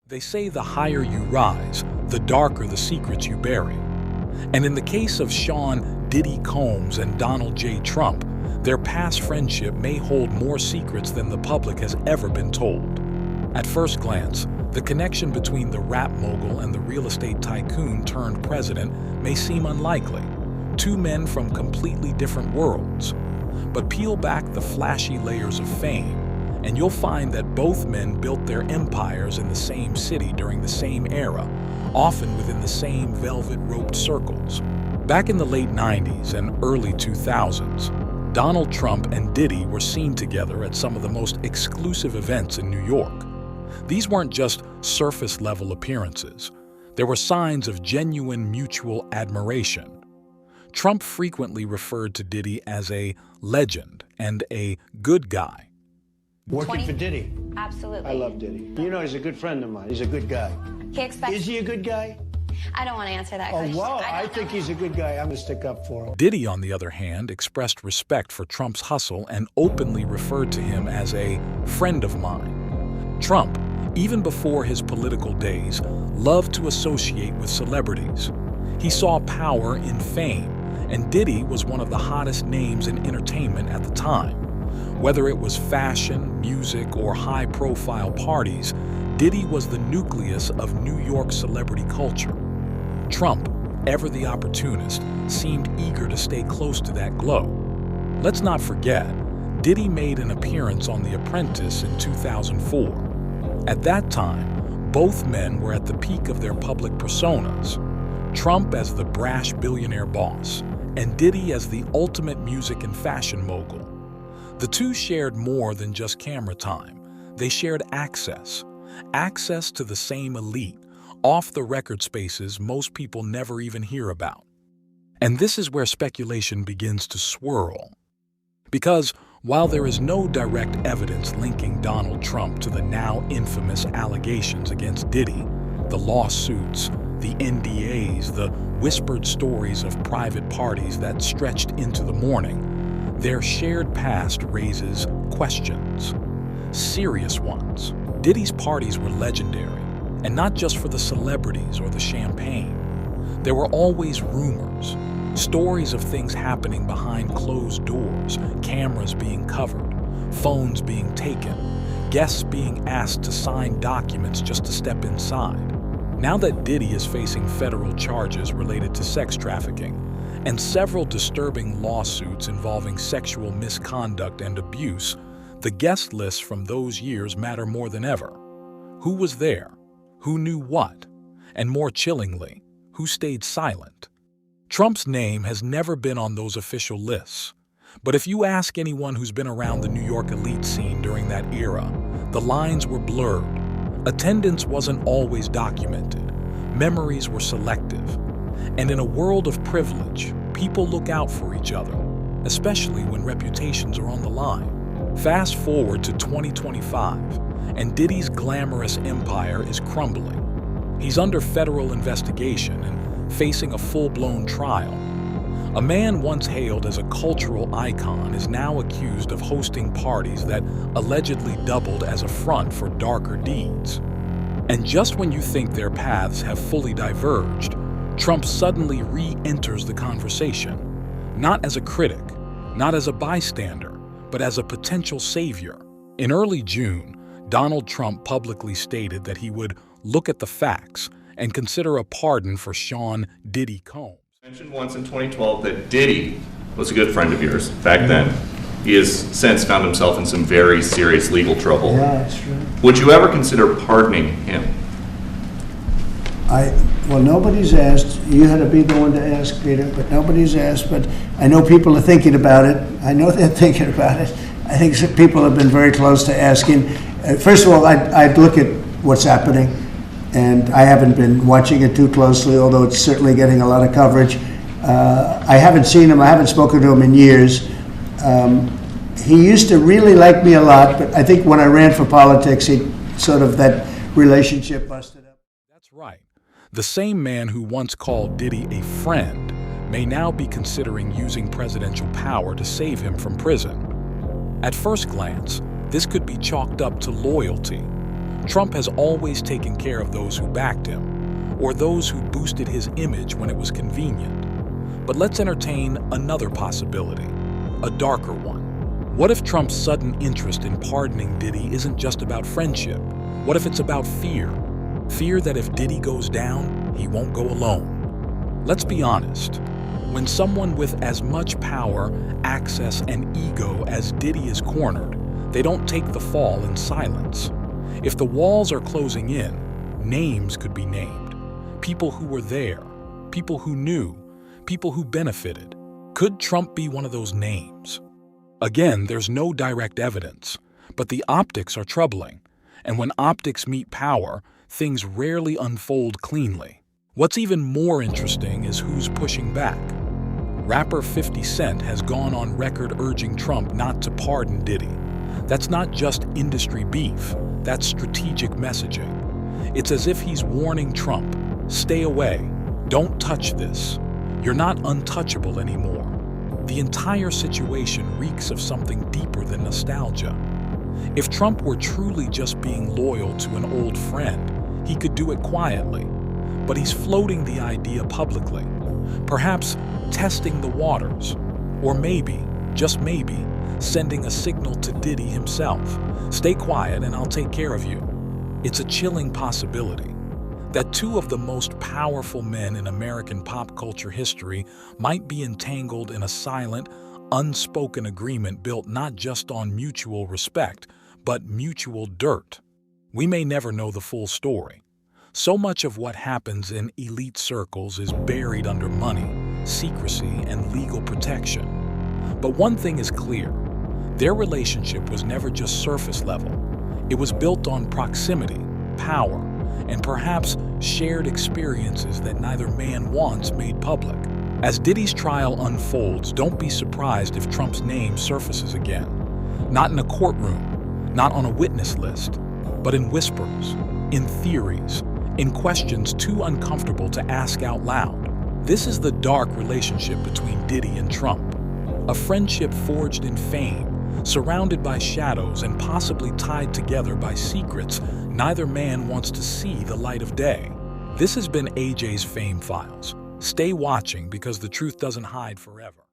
They say the higher you rise, the darker the secrets you bury. And in the case of Sean "Diddy" Combs and Donald J. Trump, their past friendship may hold more secrets than the public has ever been told. At first glance, the connection between the rap mogul and the real estate tycoon turned president may seem unlikely. Two men from completely different worlds. But peel back the flashy layers of fame, and you'll find that both men built their empires in the same city during the same era, often within the same velvet-roped circles. Back in the late 90s and early 2000s, Donald Trump and Diddy were seen together at some of the most exclusive events in New York. These weren't just surface-level appearances. There were signs of genuine mutual admiration. Trump frequently referred to Diddy as a legend and a good guy. Working for Diddy. Absolutely. I love Diddy. You know, he's a good friend of mine. He's a good guy. He expects. Is he a good guy? I don't want to answer that Oh, question. wow. I don't think know. he's a good guy. I'm going to stick up for him. Diddy, on the other hand, expressed respect for Trump's hustle and openly referred to him as a friend of mine. Trump, even before his political days, loved to associate with celebrities. He saw power in fame, and Diddy was one of the hottest names in entertainment at the time. Whether it was fashion, music, or high-profile parties, Diddy was the nucleus of New York celebrity culture. Trump, ever the opportunist, seemed eager to stay close to that glow. Let's not forget, Diddy made an appearance on The Apprentice in 2004. At that time, both men were at the peak of their public personas. Trump as the brash billionaire boss, and Diddy as the ultimate music and fashion mogul. The two shared more than just camera time. They shared access to the same elite, off-the-record spaces most people never even hear about. And this is where speculation begins to swirl. Because while there is no direct evidence linking Donald Trump to the now infamous allegations against Diddy, the lawsuits, the NDAs, the whispered stories of private parties that stretched into the morning, their shared past raises questions, serious ones. Diddy's parties were legendary, and not just for the celebrities or the champagne. There were always rumors, stories of things happening behind closed doors, cameras being covered, phones being taken, guests being asked to sign documents just to step inside. Now that Diddy is facing federal charges related to sex trafficking, and several disturbing lawsuits involving sexual misconduct and abuse, the guest lists from those years matter more than ever. Who was there? Who knew what? And more chillingly, who stayed silent? Trump's name has never been on those official lists. But if you ask anyone who's been around the New York elite scene during that era, the lines were blurred. Attendance wasn't always documented. Memories were selective. And in a world of privilege, people look out for each other, especially when reputations are on the line. Fast forward to 2025, and Diddy's glamorous empire is crumbling. He's under federal investigation and facing a full-blown trial. A man once hailed as a cultural icon is now accused of hosting parties that allegedly doubled as a front for darker deeds. And just when you think their paths have fully diverged, Trump suddenly re-enters the conversation, not as a critic, not as a bystander, but as a potential savior. In early June, Donald Trump publicly stated that he would look at the facts and consider a pardon for Sean "Diddy" Combs. You mentioned once in 2012 that Diddy was a good friend of yours back then. He has since found himself in some very serious legal trouble. Yeah, that's true. Would you ever consider pardoning him? Well, nobody's asked. You had to be the one to ask, Peter, but nobody's asked. But I know people are thinking about it. I know they're thinking about it. I think some people have been very close to asking. First of all, I'd look at what's happening, and I haven't been watching it too closely, although it's certainly getting a lot of coverage. I haven't seen him. I haven't spoken to him in years. He used to really like me a lot, but I think when I ran for politics, that relationship busted up. That's right. The same man who once called Diddy a friend may now be considering using presidential power to save him from prison. At first glance, this could be chalked up to loyalty. Trump has always taken care of those who backed him, or those who boosted his image when it was convenient. But let's entertain another possibility, a darker one. What if Trump's sudden interest in pardoning Diddy isn't just about friendship? What if it's about fear? Fear that if Diddy goes down, he won't go alone. Let's be honest. When someone with as much power, access, and ego as Diddy is cornered, they don't take the fall in silence. If the walls are closing in, names could be named. People who were there, people who knew, people who benefited. Could Trump be one of those names? Again, there's no direct evidence, but the optics are troubling. And when optics meet power, things rarely unfold cleanly. What's even more interesting is who's pushing back. Rapper 50 Cent has gone on record urging Trump not to pardon Diddy. That's not just industry beef, that's strategic messaging. It's as if he's warning Trump, stay away, don't touch this. You're not untouchable anymore. The entire situation reeks of something deeper than nostalgia. If Trump were truly just being loyal to an old friend, he could do it quietly. But he's floating the idea publicly, perhaps testing the waters, or maybe, just maybe, sending a signal to Diddy himself. Stay quiet and I'll take care of you. It's a chilling possibility that two of the most powerful men in American pop culture history might be entangled in a silent, unspoken agreement built not just on mutual respect, but mutual dirt. We may never know the full story. So much of what happens in elite circles is buried under money, secrecy, and legal protection. But one thing is clear. Their relationship was never just surface level. It was built on proximity, power, and perhaps shared experiences that neither man wants made public. As Diddy's trial unfolds, don't be surprised if Trump's name surfaces again. Not in a courtroom, not on a witness list, but in whispers, in theories, in questions too uncomfortable to ask out loud. This is the dark relationship between Diddy and Trump. A friendship forged in fame, surrounded by shadows and possibly tied together by secrets neither man wants to see the light of day. This has been AJ's Fame Files. Stay watching because the truth doesn't hide forever.